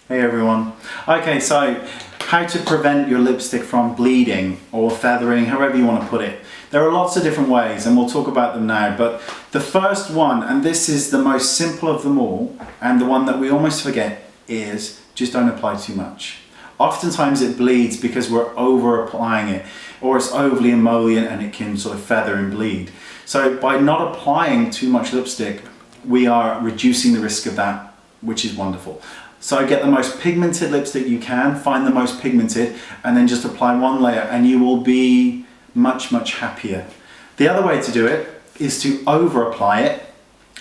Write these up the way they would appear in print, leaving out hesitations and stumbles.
Hey everyone. Okay, so how to prevent your lipstick from bleeding or feathering, however you want to put it. There are lots of different ways and we'll talk about them now, but the first one, and this is the most simple of them all, and the one that we almost forget, is just don't apply too much. Oftentimes it bleeds because we're over applying it, or it's overly emollient and it can sort of feather and bleed. So by not applying too much lipstick, we are reducing the risk of that, which is wonderful. So get the most pigmented lipstick you can, find the most pigmented, and then just apply one layer and you will be much, much happier. The other way to do it is to over apply it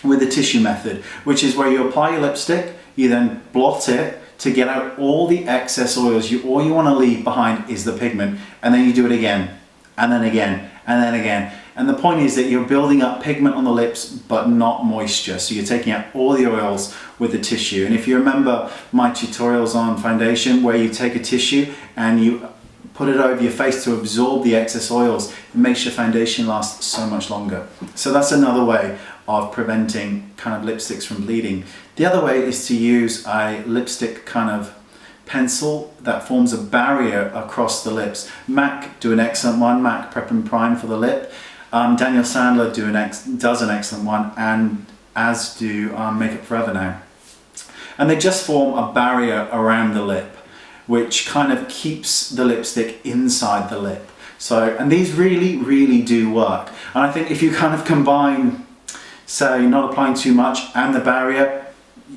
with the tissue method, which is where you apply your lipstick, you then blot it to get out all the excess oils. All you want to leave behind is the pigment, and then you do it again, and then again, and then again. And the point is that you're building up pigment on the lips, but not moisture. So you're taking out all the oils with the tissue. And if you remember my tutorials on foundation, where you take a tissue and you put it over your face to absorb the excess oils, it makes your foundation last so much longer. So that's another way of preventing kind of lipsticks from bleeding. The other way is to use a lipstick kind of pencil that forms a barrier across the lips. MAC do an excellent one, MAC Prep and Prime for the lip. Daniel Sandler does an excellent one, and as do Makeup Forever now. And they just form a barrier around the lip, which kind of keeps the lipstick inside the lip. So, and these really, really do work. And I think if you kind of combine, say, not applying too much and the barrier,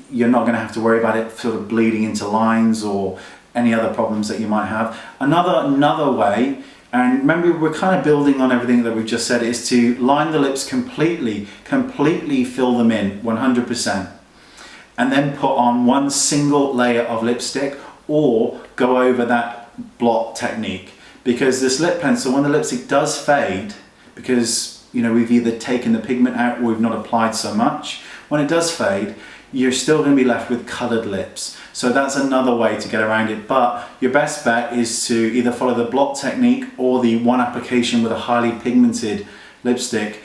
you're not going to have to worry about it sort of bleeding into lines or any other problems that you might have. Another way, and remember we're kind of building on everything that we've just said, is to line the lips completely fill them in 100%, and then put on one single layer of lipstick or go over that blot technique. Because this lip pencil, when the lipstick does fade, because we've either taken the pigment out or we've not applied so much, when it does fade, you're still going to be left with coloured lips. So that's another way to get around it. But your best bet is to either follow the blot technique or the one application with a highly pigmented lipstick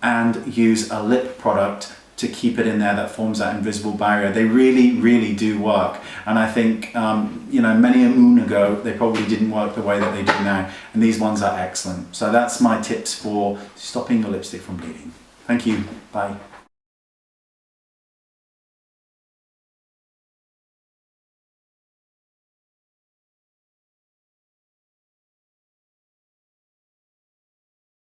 and use a lip product to keep it in there that forms that invisible barrier. They really, really do work. And I think, many a moon ago, they probably didn't work the way that they do now. And these ones are excellent. So that's my tips for stopping your lipstick from bleeding. Thank you. Bye.